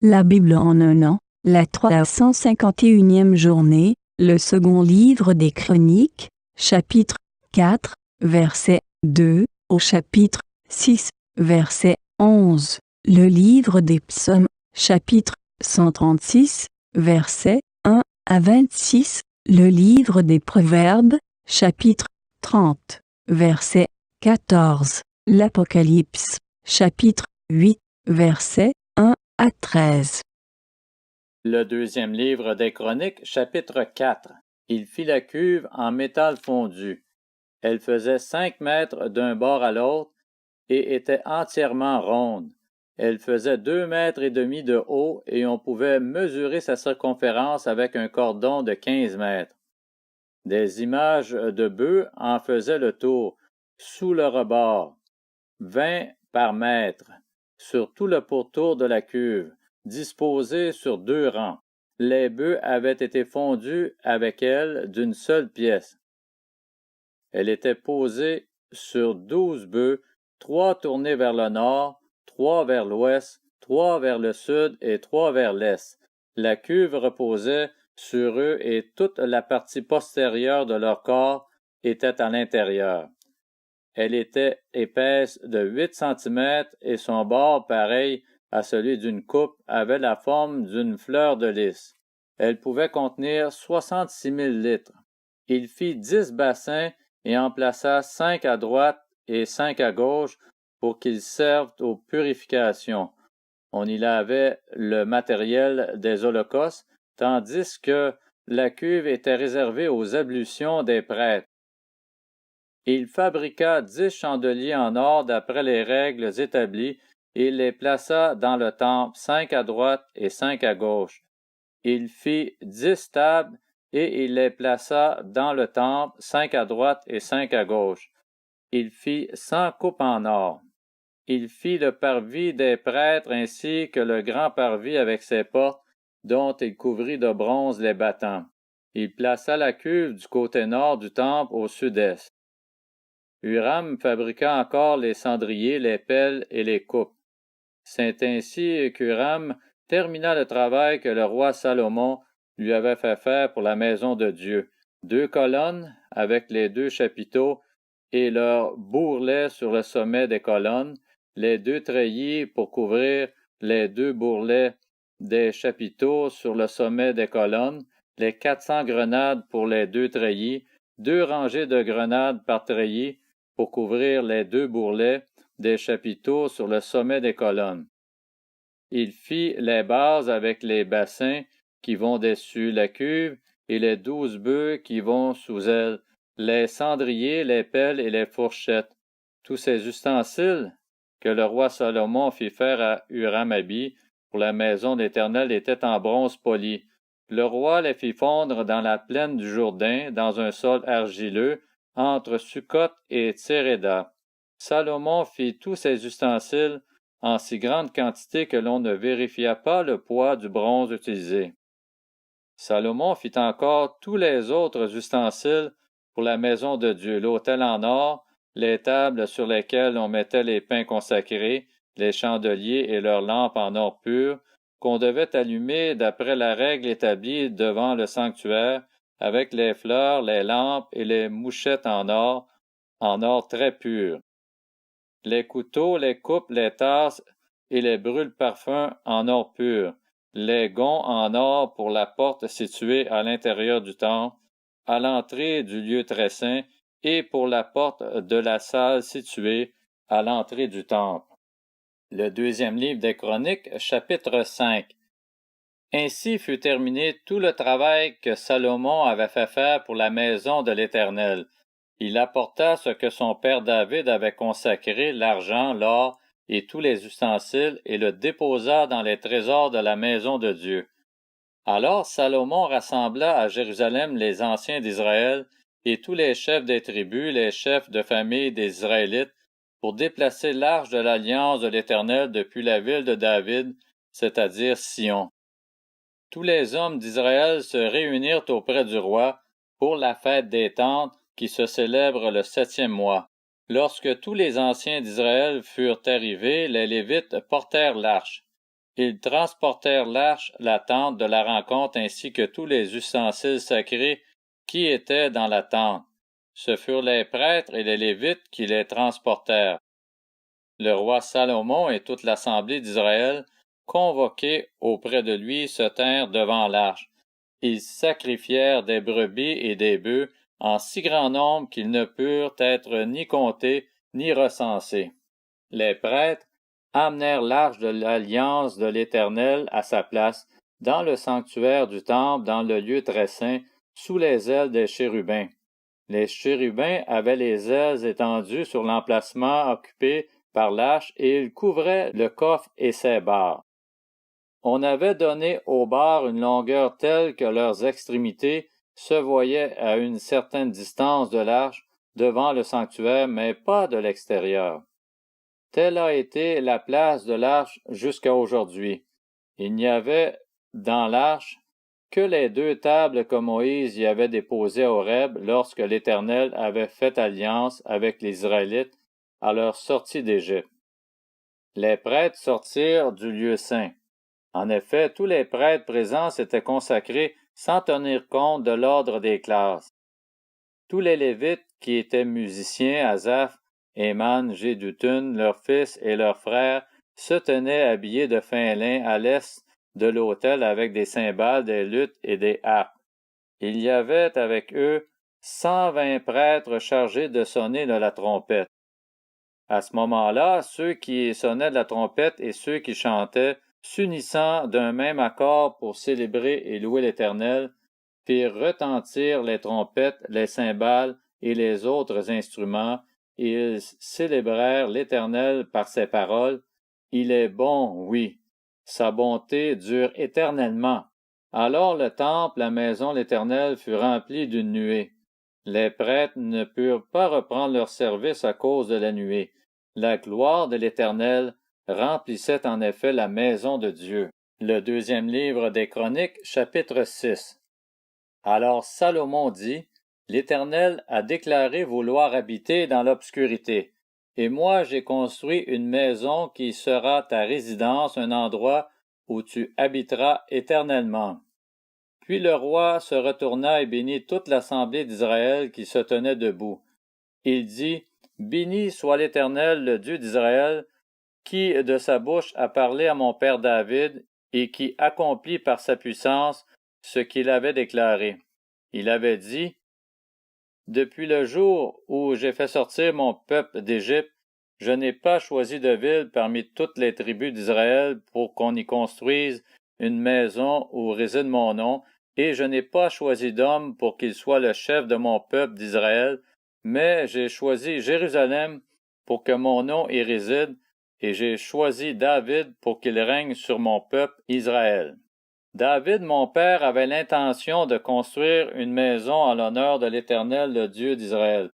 La Bible en un an, la 351e journée, le second livre des Chroniques, chapitre 4, verset 2, au chapitre 6, verset 11. Le livre des Psaumes, chapitre 136, verset 1 à 26. Le livre des Proverbes, chapitre 30, verset 14. L'Apocalypse, chapitre 8, verset 1 à 13. Le deuxième livre des Chroniques, chapitre 4. Il fit la cuve en métal fondu. Elle faisait 5 mètres d'un bord à l'autre et était entièrement ronde. Elle faisait 2 mètres et demi de haut et on pouvait mesurer sa circonférence avec un cordon de 15 mètres. Des images de bœufs en faisaient le tour, sous le rebord, 20 par mètre, sur tout le pourtour de la cuve, disposés sur 2 rangs. Les bœufs avaient été fondus avec elle d'une seule pièce. Elle était posée sur 12 bœufs, 3 tournés vers le nord, 3 vers l'ouest, 3 vers le sud et 3 vers l'est. La cuve reposait sur eux et toute la partie postérieure de leur corps était à l'intérieur. Elle était épaisse de 8 cm et son bord, pareil à celui d'une coupe, avait la forme d'une fleur de lys. Elle pouvait contenir 66 000 litres. Il fit 10 bassins et en plaça 5 à droite et 5 à gauche pour qu'ils servent aux purifications. On y lavait le matériel des holocaustes, tandis que la cuve était réservée aux ablutions des prêtres. Il fabriqua 10 chandeliers en or d'après les règles établies et les plaça dans le temple, 5 à droite et 5 à gauche. Il fit 10 tables et il les plaça dans le temple, 5 à droite et 5 à gauche. Il fit 100 coupes en or. Il fit le parvis des prêtres ainsi que le grand parvis avec ses portes, dont il couvrit de bronze les battants. Il plaça la cuve du côté nord du temple au sud-est. Huram fabriqua encore les cendriers, les pelles et les coupes. C'est ainsi qu'Huram termina le travail que le roi Salomon lui avait fait faire pour la maison de Dieu. 2 colonnes avec les 2 chapiteaux et leurs bourrelets sur le sommet des colonnes, les 2 treillis pour couvrir les 2 bourrelets des chapiteaux sur le sommet des colonnes, les 400 grenades pour les 2 treillis, 2 rangées de grenades par treillis pour couvrir les 2 bourrelets des chapiteaux sur le sommet des colonnes. Il fit les bases avec les bassins qui vont dessus la cuve et les 12 bœufs qui vont sous elle, les cendriers, les pelles et les fourchettes. Tous ces ustensiles que le roi Salomon fit faire à Huram-Abi pour la maison d'Éternel étaient en bronze poli. Le roi les fit fondre dans la plaine du Jourdain, dans un sol argileux, entre Sukkot et Tséréda. Salomon fit tous ces ustensiles en si grande quantité que l'on ne vérifia pas le poids du bronze utilisé. Salomon fit encore tous les autres ustensiles pour la maison de Dieu, l'autel en or, les tables sur lesquelles on mettait les pains consacrés, les chandeliers et leurs lampes en or pur, qu'on devait allumer d'après la règle établie devant le sanctuaire, avec les fleurs, les lampes et les mouchettes en or très pur. Les couteaux, les coupes, les tasses et les brûle-parfums en or pur, les gonds en or pour la porte située à l'intérieur du temple, à l'entrée du lieu très saint, et pour la porte de la salle située à l'entrée du temple. Le deuxième livre des Chroniques, chapitre 5. Ainsi fut terminé tout le travail que Salomon avait fait faire pour la maison de l'Éternel. Il apporta ce que son père David avait consacré, l'argent, l'or et tous les ustensiles, et le déposa dans les trésors de la maison de Dieu. Alors Salomon rassembla à Jérusalem les anciens d'Israël et tous les chefs des tribus, les chefs de famille des Israélites, pour déplacer l'arche de l'alliance de l'Éternel depuis la ville de David, c'est-à-dire Sion. Tous les hommes d'Israël se réunirent auprès du roi pour la fête des tentes qui se célèbre le 7e mois. Lorsque tous les anciens d'Israël furent arrivés, les Lévites portèrent l'arche. Ils transportèrent l'arche, la tente de la rencontre ainsi que tous les ustensiles sacrés qui étaient dans la tente. Ce furent les prêtres et les Lévites qui les transportèrent. Le roi Salomon et toute l'assemblée d'Israël, convoqués auprès de lui, se tinrent devant l'arche. Ils sacrifièrent des brebis et des bœufs en si grand nombre qu'ils ne purent être ni comptés ni recensés. Les prêtres amenèrent l'arche de l'alliance de l'Éternel à sa place, dans le sanctuaire du temple, dans le lieu très saint, sous les ailes des chérubins. Les chérubins avaient les ailes étendues sur l'emplacement occupé par l'arche et ils couvraient le coffre et ses barres. On avait donné aux barres une longueur telle que leurs extrémités se voyaient à une certaine distance de l'arche devant le sanctuaire, mais pas de l'extérieur. Telle a été la place de l'arche jusqu'à aujourd'hui. Il n'y avait dans l'arche que les 2 tables que Moïse y avait déposées à Horeb lorsque l'Éternel avait fait alliance avec les Israélites à leur sortie d'Égypte. Les prêtres sortirent du lieu saint. En effet, tous les prêtres présents s'étaient consacrés sans tenir compte de l'ordre des classes. Tous les Lévites qui étaient musiciens, Asaph, Héman, Jéduthun, leurs fils et leurs frères, se tenaient habillés de fin lin à l'est de l'autel avec des cymbales, des luttes et des harpes. Il y avait avec eux 120 prêtres chargés de sonner de la trompette. À ce moment-là, ceux qui sonnaient de la trompette et ceux qui chantaient, s'unissant d'un même accord pour célébrer et louer l'Éternel, firent retentir les trompettes, les cymbales et les autres instruments, et ils célébrèrent l'Éternel par ces paroles. Il est bon, oui, sa bonté dure éternellement. Alors le temple, la maison de l'Éternel, fut rempli d'une nuée. Les prêtres ne purent pas reprendre leur service à cause de la nuée. La gloire de l'Éternel remplissait en effet la maison de Dieu. Le 2e livre des Chroniques, chapitre 6. Alors Salomon dit, l'Éternel a déclaré vouloir habiter dans l'obscurité. Et moi j'ai construit une maison qui sera ta résidence, un endroit où tu habiteras éternellement. Puis le roi se retourna et bénit toute l'assemblée d'Israël qui se tenait debout. Il dit, béni soit l'Éternel, le Dieu d'Israël, qui de sa bouche a parlé à mon père David et qui accomplit par sa puissance ce qu'il avait déclaré. Il avait dit, depuis le jour où j'ai fait sortir mon peuple d'Égypte, je n'ai pas choisi de ville parmi toutes les tribus d'Israël pour qu'on y construise une maison où réside mon nom, et je n'ai pas choisi d'homme pour qu'il soit le chef de mon peuple d'Israël, mais j'ai choisi Jérusalem pour que mon nom y réside, et j'ai choisi David pour qu'il règne sur mon peuple Israël. David, mon père, avait l'intention de construire une maison en l'honneur de l'Éternel, le Dieu d'Israël.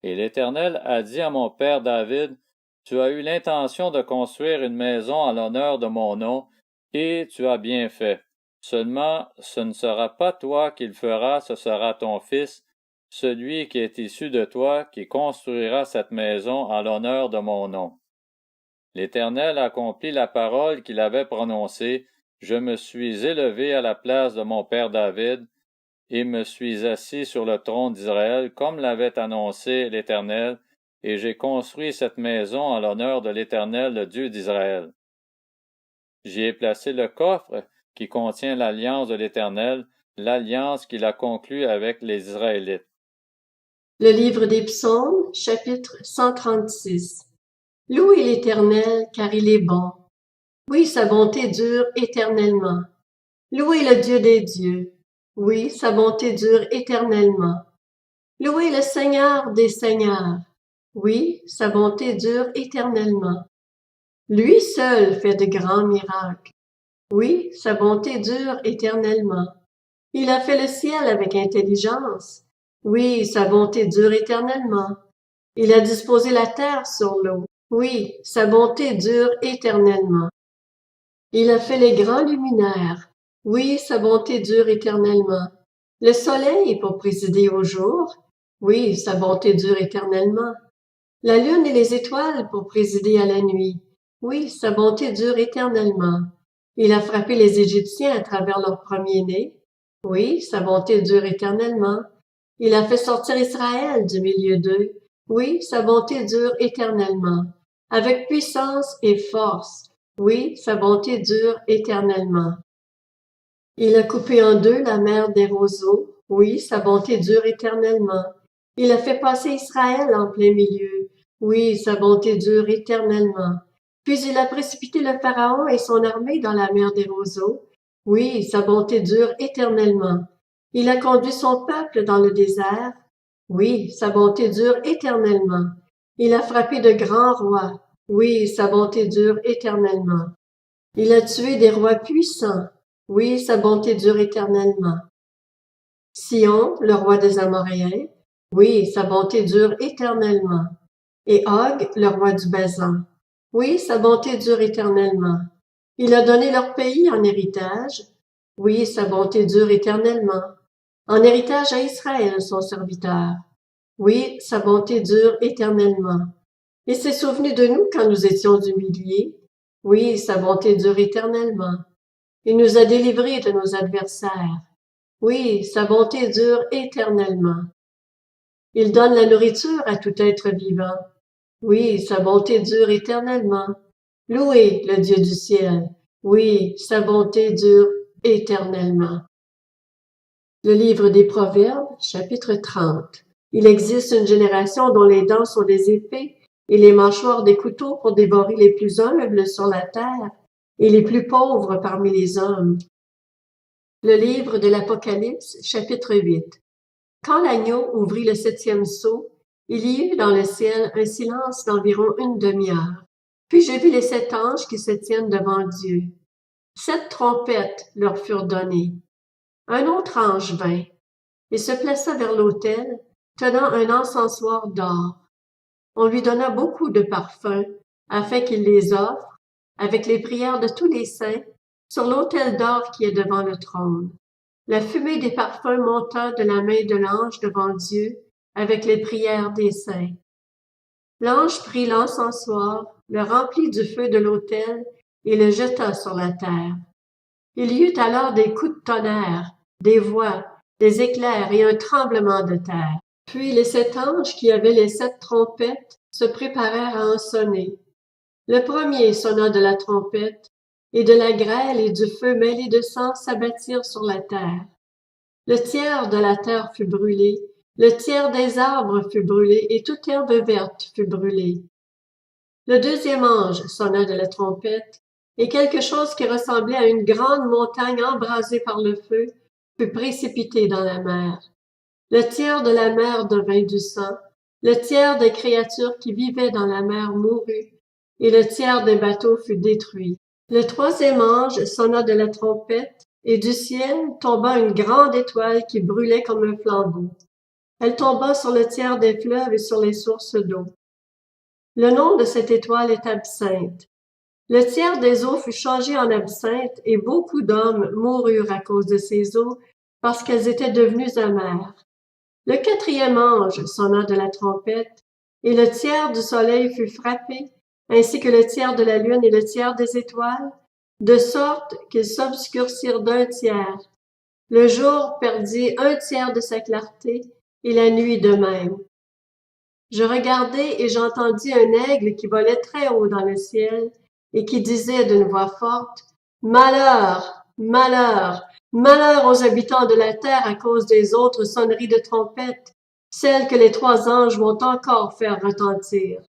Et l'Éternel a dit à mon père David, tu as eu l'intention de construire une maison en l'honneur de mon nom, et tu as bien fait. Seulement, ce ne sera pas toi qui le feras, ce sera ton fils, celui qui est issu de toi, qui construira cette maison en l'honneur de mon nom. L'Éternel accomplit la parole qu'il avait prononcée. Je me suis élevé à la place de mon père David, et me suis assis sur le trône d'Israël, comme l'avait annoncé l'Éternel, et j'ai construit cette maison en l'honneur de l'Éternel, le Dieu d'Israël. J'y ai placé le coffre qui contient l'alliance de l'Éternel, l'alliance qu'il a conclue avec les Israélites. Le livre des Psaumes, chapitre 136. Louez l'Éternel, car il est bon. Oui, sa bonté dure éternellement. Louez le Dieu des dieux. Oui, sa bonté dure éternellement. Louez le Seigneur des seigneurs. Oui, sa bonté dure éternellement. Lui seul fait de grands miracles. Oui, sa bonté dure éternellement. Il a fait le ciel avec intelligence. Oui, sa bonté dure éternellement. Il a disposé la terre sur l'eau. Oui, sa bonté dure éternellement. Il a fait les grands luminaires. Oui, sa bonté dure éternellement. Le soleil pour présider au jour. Oui, sa bonté dure éternellement. La lune et les étoiles pour présider à la nuit. Oui, sa bonté dure éternellement. Il a frappé les Égyptiens à travers leur premier-né. Oui, sa bonté dure éternellement. Il a fait sortir Israël du milieu d'eux. Oui, sa bonté dure éternellement. Avec puissance et force. Oui, sa bonté dure éternellement. Il a coupé en deux la mer des roseaux. Oui, sa bonté dure éternellement. Il a fait passer Israël en plein milieu. Oui, sa bonté dure éternellement. Puis il a précipité le Pharaon et son armée dans la mer des roseaux. Oui, sa bonté dure éternellement. Il a conduit son peuple dans le désert. Oui, sa bonté dure éternellement. Il a frappé de grands rois. Oui, sa bonté dure éternellement. Il a tué des rois puissants. Oui, sa bonté dure éternellement. Sion, le roi des Amoréens. Oui, sa bonté dure éternellement. Et Og, le roi du Basan. Oui, sa bonté dure éternellement. Il a donné leur pays en héritage. Oui, sa bonté dure éternellement. En héritage à Israël, son serviteur. Oui, sa bonté dure éternellement. Il s'est souvenu de nous quand nous étions humiliés. Oui, sa bonté dure éternellement. Il nous a délivrés de nos adversaires. Oui, sa bonté dure éternellement. Il donne la nourriture à tout être vivant. Oui, sa bonté dure éternellement. Louez le Dieu du ciel. Oui, sa bonté dure éternellement. Le livre des Proverbes, chapitre 30. Il existe une génération dont les dents sont des épées et les mâchoires des couteaux pour dévorer les plus humbles sur la terre et les plus pauvres parmi les hommes. Le livre de l'Apocalypse, chapitre 8. Quand l'agneau ouvrit le 7e sceau, il y eut dans le ciel un silence d'environ une demi-heure. Puis je vis les 7 anges qui se tiennent devant Dieu. 7 trompettes leur furent données. Un autre ange vint et se plaça vers l'autel, tenant un encensoir d'or. On lui donna beaucoup de parfums, afin qu'il les offre, avec les prières de tous les saints, sur l'autel d'or qui est devant le trône. La fumée des parfums monta de la main de l'ange devant Dieu, avec les prières des saints. L'ange prit l'encensoir, le remplit du feu de l'autel et le jeta sur la terre. Il y eut alors des coups de tonnerre, des voix, des éclairs et un tremblement de terre. Puis les 7 anges qui avaient les 7 trompettes se préparèrent à en sonner. Le premier sonna de la trompette, et de la grêle et du feu mêlés de sang s'abattirent sur la terre. Le tiers de la terre fut brûlé, le tiers des arbres fut brûlé, et toute herbe verte fut brûlée. Le deuxième ange sonna de la trompette, et quelque chose qui ressemblait à une grande montagne embrasée par le feu fut précipité dans la mer. Le tiers de la mer devint du sang, le tiers des créatures qui vivaient dans la mer mourut, et le tiers des bateaux fut détruit. Le troisième ange sonna de la trompette, et du ciel tomba une grande étoile qui brûlait comme un flambeau. Elle tomba sur le tiers des fleuves et sur les sources d'eau. Le nom de cette étoile est Absinthe. Le tiers des eaux fut changé en absinthe, et beaucoup d'hommes moururent à cause de ces eaux, parce qu'elles étaient devenues amères. Le quatrième ange sonna de la trompette, et le tiers du soleil fut frappé, ainsi que le tiers de la lune et le tiers des étoiles, de sorte qu'ils s'obscurcirent d'un tiers. Le jour perdit un tiers de sa clarté, et la nuit de même. Je regardai et j'entendis un aigle qui volait très haut dans le ciel, et qui disait d'une voix forte, « Malheur! Malheur! Malheur aux habitants de la terre à cause des autres sonneries de trompette, celles que les 3 anges vont encore faire retentir. »